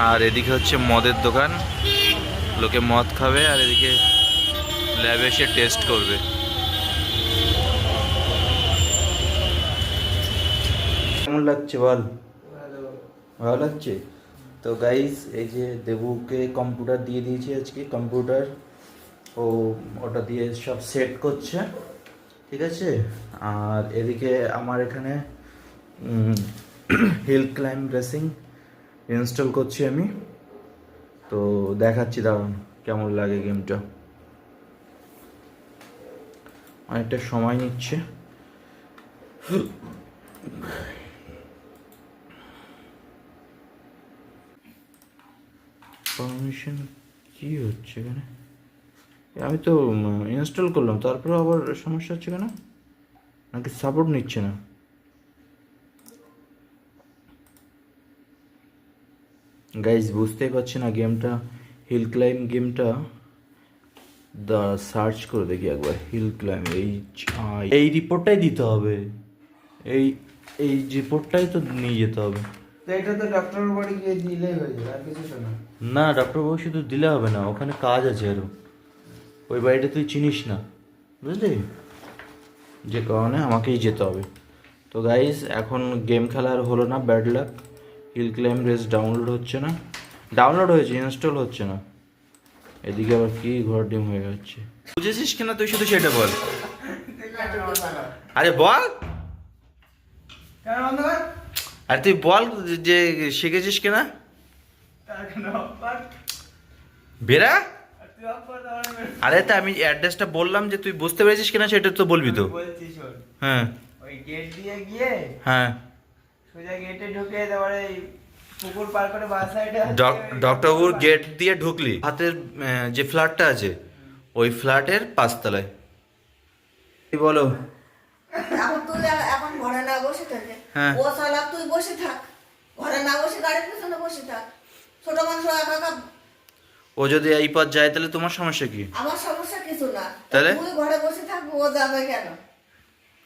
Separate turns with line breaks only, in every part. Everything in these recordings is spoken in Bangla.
আর এদিকে হচ্ছে মদের দোকান, লোকে মদ খাবে আর এদিকে ল্যাবে এসে টেস্ট করবে। কেমন লাগছে বল? ভালো লাগছে তো গাইস। এই যে দেবুকে কম্পিউটার দিয়ে দিয়েছি আজকে, কম্পিউটার ও ওটা দিয়ে সব সেট করছে, ঠিক আছে। আর এদিকে আমার এখানে হিল ক্লাইম্ব রেসিং ইনস্টল করছি আমি, তো দেখাচ্ছি দাঁড়ান কেমন লাগে গেমটা। অনেকটা সময় নিচ্ছে। পারমিশন কি হচ্ছে এখানে? আমি তো ইনস্টল করলাম, তারপরে আবার সমস্যা হচ্ছে কেন? নাকি সাপোর্ট নিচ্ছে না? গাইজ বুঝতেই পারছি না গেমটা, হিল ক্লাইম্ব গেমটা। সার্চ করে দেখি একবার, হিল ক্লাইম্ব এই রিপোর্টটাই দিতে হবে, এই এই রিপোর্টটাই তো নিয়ে যেতে হবে।
তো এটা তো ডক্টরের বাড়ি গিয়ে দিলেই হয়ে যাবে, আর কিছু না।
না ডক্টর বাবু শুধু দিলে হবে না, ওখানে কাজ আছে আরো। ওই বাড়িটা তুই চিনিস না, বুঝলি, যে কারণে আমাকেই যেতে হবে। তো গাইজ এখন গেম খেলা আর হলো না, bad luck. Hill climb race download হচ্ছে না, ডাউনলোড হয়েছে ইনস্টল হচ্ছে না। এদিকে আবার কি ঘোড়া ডিম হয়ে যাচ্ছে। বুঝেছিস কিনা তুই শুধু সেটা বল। আরে বল, আরে তুই বল যে শিখেছিস কিনা। বেরা, আরে তা আমি অ্যাড্রেসটা বললাম যে তুই বুঝতে পেরেছিস কিনা সেটা তো বলবি তো। হ্যাঁ
ওই গেট দিয়ে গিয়ে
হ্যাঁ,
সোজা গেটে ঢুকে তারপরে পুকুর পার করে বাস সাইডে
ডক্টর বাবুর গেট দিয়ে ঢুকলি, হাতের যে ফ্ল্যাটটা আছে ওই ফ্ল্যাটের 5 তলায়। কি বলো?
এখন তুই এখন ঘরে না বসে থাকে,
হ্যাঁ।
ও শালা তুই বসে থাক, ঘরে না বসে গাড়ির পেছনে বসে থাক। ছোট মানুষ একা একা।
ও যদি এই পথ যায় তাহলে তোমার সমস্যা কি?
আমার সমস্যা কিছু না,
তাহলে?
তুই ঘরে বসে থাকবি, ও যাবে কেন?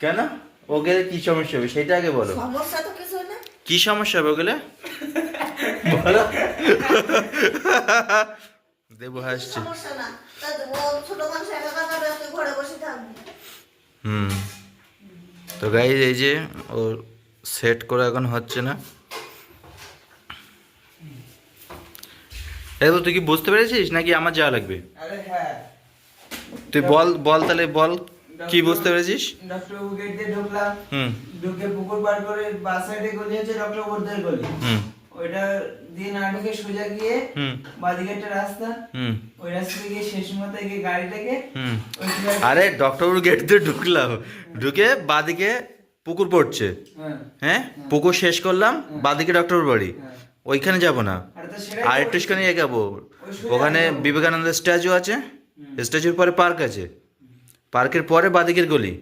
কেন ও গেলে কি সমস্যা হবে সেটা আগে বলো।
সমস্যা তো কিছু না।
কি সমস্যা হবে ও গেলে বলো। দেবু হাসছে।
সমস্যা না, তা ও ছোট মানুষ একা একা যাবে, তুই ঘরে বসে থাকবি।
তো গাইজ এই যে ও সেট করে এখন হচ্ছে না। এই তুই কি বুঝতে পেরেছিস নাকি আমার যাওয়া লাগবে?
আরে হ্যাঁ,
তুই বল বল তাহলে বল কি বুঝতে পেরেছিস।
ডক্টর গেট দিয়ে ঢুকলাম,
হুম
ঢুকে পুকুর পার করে বাস সাইডে গলি আছে ডক্টর বর্দের গলি,
হুম
ওইটা দিয়ে না ঢুকে সোজা গিয়ে
হুম
বাদিকে একটা রাস্তা,
হুম
ওই রাস্তা গিয়ে শেষ মাথায় গিয়ে গাড়িটাকে
হুম
ওই ফ্ল্যাট-
আরে ডক্টর গেট দিয়ে ঢুকলাম, ঢুকে বাদিকে পুকুর পড়ছে,
হ্যাঁ
হ্যাঁ পুকুর শেষ করলাম, বাদিকে ডক্টর বাড়ি,
হ্যাঁ।
ওইখানে যাব না,
আর তো সেটাই
আর একটু সেখানে এগাবো।
সোজা
ওখানে
এগাবো।
বিবেকানন্দ স্ট্যাচু আছে, স্ট্যাচুর পরে পার্ক আছে, পার্কের পরে বাদিকের গলি,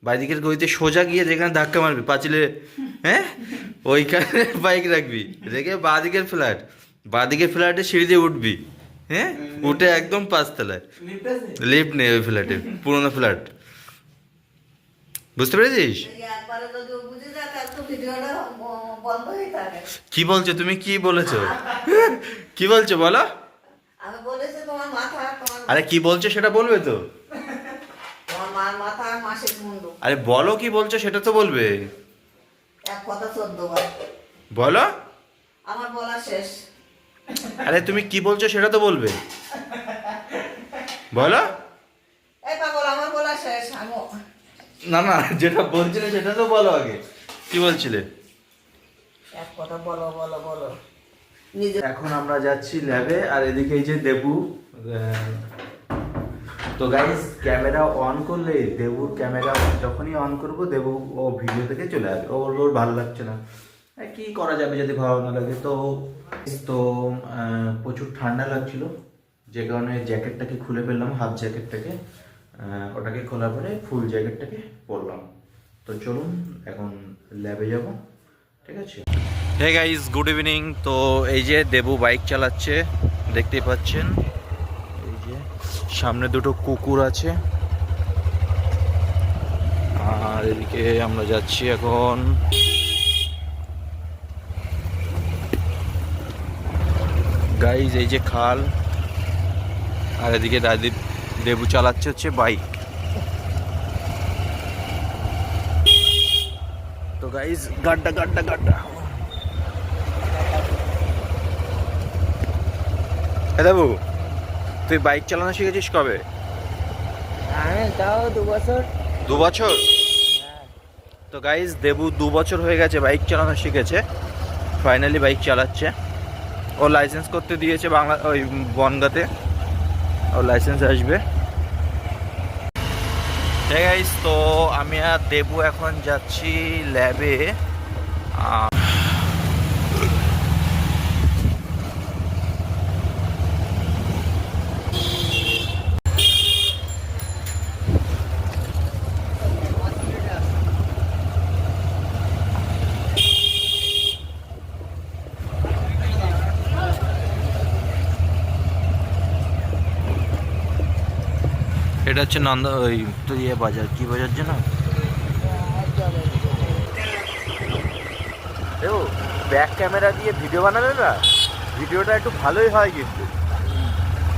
বাদিকের গলিতে সোজা গিয়ে যেখানে ধাক্কা মারবি পাঁচিলে, হ্যাঁ ওইখানে বাইক রাখবি, রেখে বাদিকের ফ্ল্যাট, বাদিকের ফ্ল্যাটে সিঁড়ি দিয়ে উঠবি, হ্যাঁ উঠে একদম 5 তলায়।
লিফট আছে?
লিফট নেই ওই ফ্ল্যাটে, পুরোনো ফ্ল্যাট, বুঝতে পেরেছিস?
এই একবারে যদি ও বুঝে যায় তাহলে তো ভিডিওটা বন্ধ হয়ে থাকে।
কি বলছো তুমি, কি বলেছো, কি বলছো বলো।
আমি বলেছি তোমার মাথা, তোমার
আরে কি বলছো সেটা বলবে তো।
তোমার মার মাথা আর মাসের মুন্ডু,
আরে বলো কি বলছো সেটা তো বলবে।
এক কথা 14 বার।
বলো।
আমার বলা শেষ।
আরে তুমি কি বলছো সেটা তো বলবে, বলো।
এই পাগল, আমার বলা শেষ। আমি
না না যেটা বলছিলে সেটা তো বলো আগে, কি বলছিলে।
এক কথা বলো বলো বলো নিজে।
এখন আমরা যাচ্ছি ল্যাবে, আর এদিকে এই যে দেবু। তো গাইস ক্যামেরা অন করলে, দেবুর ক্যামেরা যখনই অন করব দেবু ও ভিডিও থেকে চলে আসবে, ও বলবে ওর ভালো লাগছে না। কি করা যাবে যদি ভালো না লাগে। তো তো প্রচুর ঠান্ডা লাগছিল, যে কারণে জ্যাকেটটাকে খুলে ফেললাম, হাফ জ্যাকেটটাকে, ওটাকে খোলার পরে ফুল জ্যাকেটটাকে পরলাম। তো চলুন এখন ল্যাবে যাব, ঠিক আছে। Hey guys good evening. তো এই যে দেবু বাইক চালাচ্ছে, দেখতেই পাচ্ছেন, এই যে সামনে দুটো কুকুর আছে, আর এদিকে আমরা যাচ্ছি এখন। গাইজ এই যে খাল, আর এদিকে দেবু চালাচ্ছে হচ্ছে বাইক। তো গাইজ গাড্ডা গাড্ডা গাড্ডা। দেবু তুই বাইক চালানো শিখেছিস কবে?
আমি তাও 2 বছর।
2 বছর? তো গাইজ দেবু 2 বছর হয়ে গেছে বাইক চালানো শিখেছে, ফাইনালি বাইক চালাচ্ছে। ও লাইসেন্স করতে দিয়েছে ওই বনগাঁতে, ও লাইসেন্স আসবে। ঠিক গাইজ, তো আমি আর দেবু এখন যাচ্ছি ল্যাবে। এটা হচ্ছে ওই তো ইয়ে বাজার, কি বাজার যেন? দেখো ব্যাক ক্যামেরা দিয়ে ভিডিও বানালে না, ভিডিওটা একটু ভালোই হয় কিন্তু,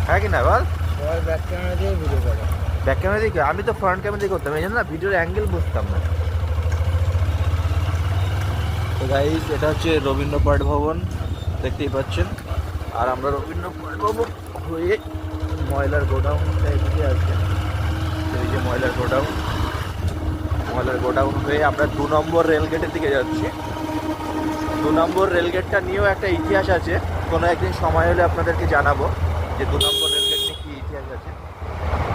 হ্যাঁ কি না বল?
ব্যাক ক্যামেরা দিয়ে ভিডিও করে।
ব্যাক ক্যামেরা দিয়ে? আমি তো ফ্রন্ট ক্যামেরা দিয়ে করতাম, এই জন্য না ভিডিওর অ্যাঙ্গেল বুঝতাম না। তো গাইস এটা হচ্ছে রবীন্দ্র পাঠ ভবন, দেখতেই পাচ্ছেন। আর আমরা রবীন্দ্র পাঠ ভবন হয়ে ময়লার গোডাউনটা এদিকে আছে, এই যে ময়লার গোডাউন হয়ে আমরা 2 নম্বর রেলগেটের দিকে যাচ্ছি। 2 নম্বর রেলগেটটা নিয়েও একটা ইতিহাস আছে, কোনো একদিন সময় হলে আপনাদেরকে জানাবো যে 2 নম্বর রেলগেট নিয়ে কী ইতিহাস আছে।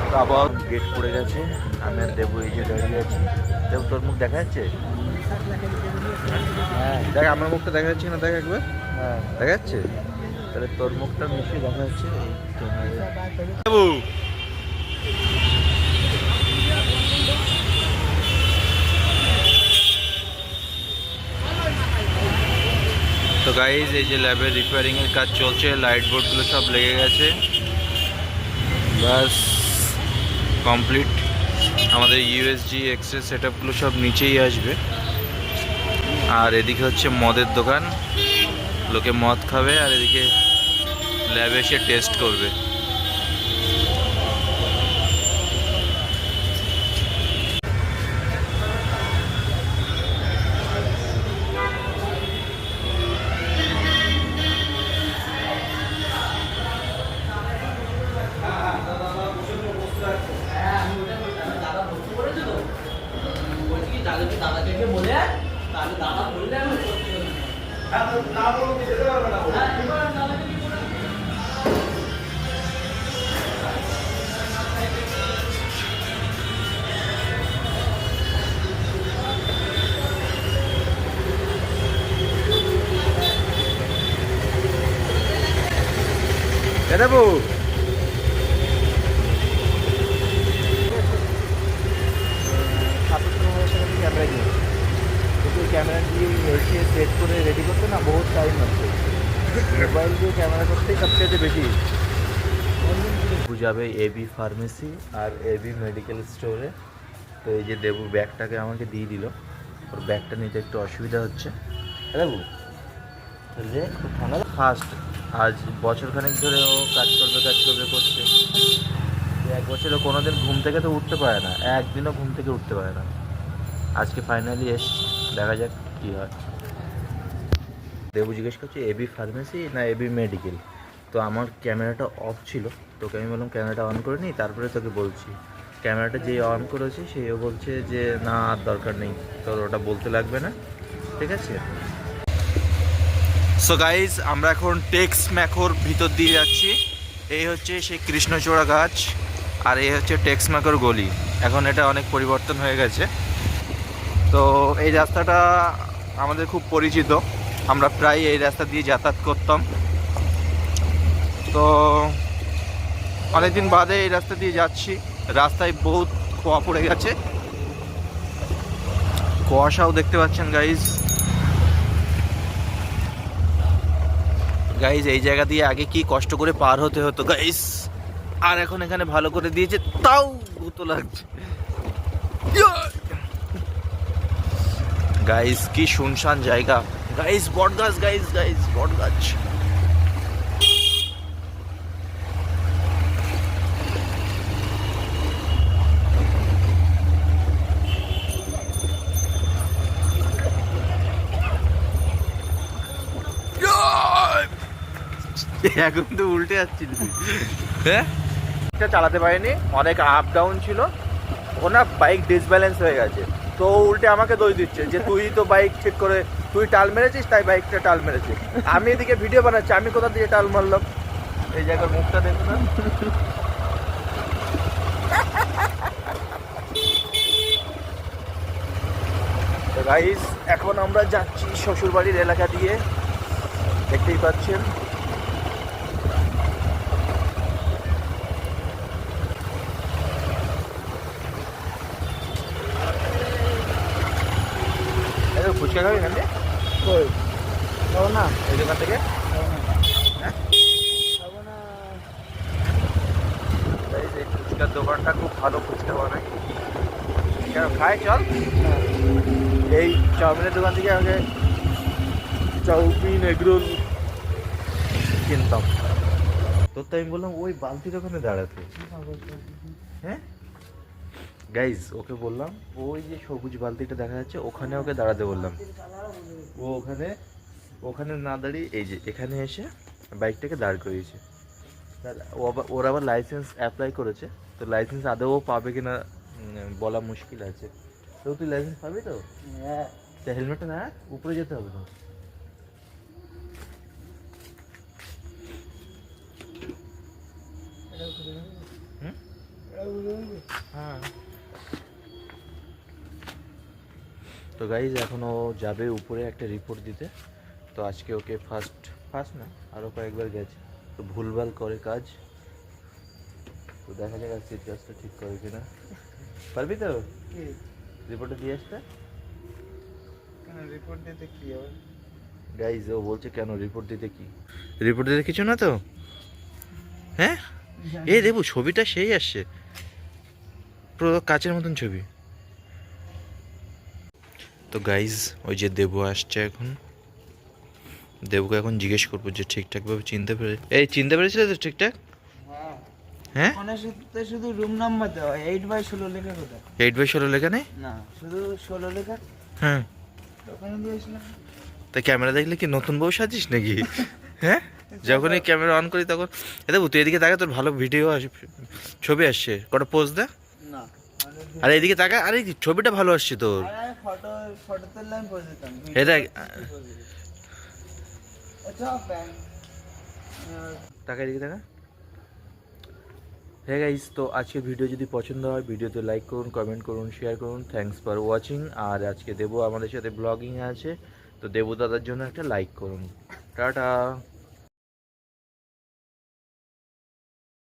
তো আবার গেট পড়ে গেছে, আমি আর দেবু এই যে দাঁড়িয়ে আছি। দেবু তোর মুখ দেখা যাচ্ছে? হ্যাঁ দেখ, আমার মুখটা দেখা যাচ্ছে না? দেখ একবার, হ্যাঁ দেখা যাচ্ছে। তাহলে তোর মুখটা মিশিয়ে দেখা যাচ্ছে। দেবু তো গাইজ এই যে ল্যাবের রিপেয়ারিংয়ের কাজ চলছে, লাইট বোর্ডগুলো সব লেগে গেছে, বাস কমপ্লিট। আমাদের ইউএসজি এক্সেস সেটআপগুলো সব নিচেই আসবে। আর এদিকে হচ্ছে মদের দোকান, লোকে মদ খাবে, আর এদিকে ল্যাবে এসে টেস্ট করবে। দেবু ক্যামেরা কিনে, কিন্তু ক্যামেরা দিয়ে এসে সেট করে রেডি করতে না বহুত টাইম লাগছে। মোবাইল দিয়ে ক্যামেরা করতেই সবচেয়ে বেশি। যাবে এবি ফার্মেসি আর এবি মেডিকেল স্টোরে। তো এই যে দেবু ব্যাগটাকে আমাকে দিয়ে দিল, ওর ব্যাগটা নিতে একটু অসুবিধা হচ্ছে। দেবু রে ঠান্ডা ফার্স্ট, আজ বছরখানেক ধরে ও কাজ করবে করছে। 1 বছরে কোনো দিন ঘুম থেকে তো উঠতে পারে না, একদিনও ঘুম থেকে উঠতে পারে না। আজকে ফাইনালি দেখা যাক কী হয়। দেবু জিজ্ঞেস করছে এবি ফার্মেসি না এবি মেডিকেল। তো আমার ক্যামেরাটা অফ ছিল, তোকে আমি বললাম ক্যামেরাটা অন করে নিই, তারপরে তোকে বলছি। ক্যামেরাটা যেই অন করেছে সেও বলছে যে না আর দরকার নেই, তোর ওটা বলতে লাগবে না, ঠিক আছে। সো গাইজ আমরা এখন টেক্স ম্যাকোর ভিতর দিয়ে যাচ্ছি। এই হচ্ছে সেই কৃষ্ণচূড়া গাছ, আর এই হচ্ছে টেক্স ম্যাকোর গলি। এখন এটা অনেক পরিবর্তন হয়ে গেছে। তো এই রাস্তাটা আমাদের খুব পরিচিত, আমরা প্রায় এই রাস্তা দিয়ে যাতায়াত করতাম। তো অনেকদিন বাদে এই রাস্তা দিয়ে যাচ্ছি, রাস্তায় বহুত কুয়া পড়ে গেছে, কুয়াশাও দেখতে পাচ্ছেন গাইজ। এই জায়গা দিয়ে আগে কি কষ্ট করে পার হতে হতো গাইজ, আর এখন এখানে ভালো করে দিয়েছে, তাও ভূতো লাগছে গাইজ। কি শুনশান জায়গা গাইজ, বট গাছ গাইজ, বট গাছ। এখন তো উল্টে যাচ্ছিল হ্যাঁ, এটা চালাতে পারিনি, অনেক আপ ডাউন ছিল, ও না বাইক ডিসব্যালেন্স হয়ে গেছে, তো ও উল্টে আমাকে দোষ দিচ্ছে যে তুই তো বাইক ঠিক করে তুই টাল মেরেছিস তাই বাইকটা টাল মেরেছে। আমি এদিকে ভিডিও বানাচ্ছি, আমি কোথা দিয়ে টাল মারলাম? এই জায়গার মুখটা দেখো না। তো গাইস এখন আমরা যাচ্ছি শ্বশুরবাড়ির এলাকা দিয়ে, দেখতেই পাচ্ছেন। ফুচকা খাবি এখান থেকে?
খাবো না,
এই দোকান থেকে? হ্যাঁ
খাবো না।
Guys, এই ফুচকার দোকানটা খুব ভালো ফুচকা বানায়। কেন খাই চল? এই চাউমিনের দোকান থেকে আগে চাউমিন এগরোল কিনতাম। তোর তো আমি বললাম ওই বালতির ওখানে দাঁড়াতে। হ্যাঁ গাইজ ওকে বললাম ওই যে সবুজ বালতিটা দেখা যাচ্ছে ওখানে ওকে দাঁড়াতে বললাম, ও ওখানে না দাঁড়িয়ে এই যে এখানে এসে বাইকটাকে দাঁড় করিয়েছে। ওর আবার লাইসেন্স অ্যাপ্লাই করেছে, তো লাইসেন্স আদৌ পাবে কিনা বলা মুশকিল আছে। তো তুই লাইসেন্স পাবি তো?
হ্যাঁ,
তা হেলমেটটা না উপরে যেতে হবে না? হ্যাঁ। তো গাইজ এখন ও যাবে উপরে একটা রিপোর্ট দিতে, তো আজকে ওকে ফার্স্ট না আরও কয়েকবার গেছে, তো ভুলভাল করে কাজ, তো দেখা যাক আজকে জাস্টটা ঠিক করে কিনা। পারবি তো
কি
রিপোর্টটা দিয়ে আসতে?
কেন রিপোর্ট দিতে কি হবে?
গাইজ ও বলছে কেন রিপোর্ট দিতে, কি রিপোর্ট দিতে কিছু না তো? হ্যাঁ এই দেবু ছবিটা সেই আসছে, পুরো কাচের মতন ছবি। তো গাইজ ওই যে দেবু আসছে, এখন দেবুকে এখন জিজ্ঞেস করবো যে ঠিকঠাকভাবে চিনতে পেরেছিলে তো ঠিকঠাক?
হ্যাঁ,
হ্যাঁ
ওখানে শুধু রুম নাম্বার দেওয়া 8/16 লেখা কোথায়?
8/16 লেখা নেই?
না, শুধু 16 লেখা।
হ্যাঁ
ওখানে দিয়েছিলাম।
তা ক্যামেরা দেখলে কি নতুন বউ সাজিস নাকি? হ্যাঁ যখনই ক্যামেরা অন করি তখন এ দেবু তুই এদিকে তাকা, তোর ভালো ভিডিও ছবি আসছে, কটা পোজ দে।
না,
আরে এদিকে তাকা, আরে ছবিটা ভালো আসছে তোর।
ফটো তুললে আমি পোজ দিতাম।
এই দেখ
আচ্ছা ব্যাংক
টাকা এদিকে টাকা। হ্যাঁ গাইস, তো আজকের ভিডিও যদি পছন্দ হয় ভিডিওতে লাইক করুন, কমেন্ট করুন, শেয়ার করুন। Thanks for watching. আর আজকে দেবু আমাদের সাথে ব্লগিং আছে, তো দেবু দাদার জন্য একটা লাইক করুন। টাটা।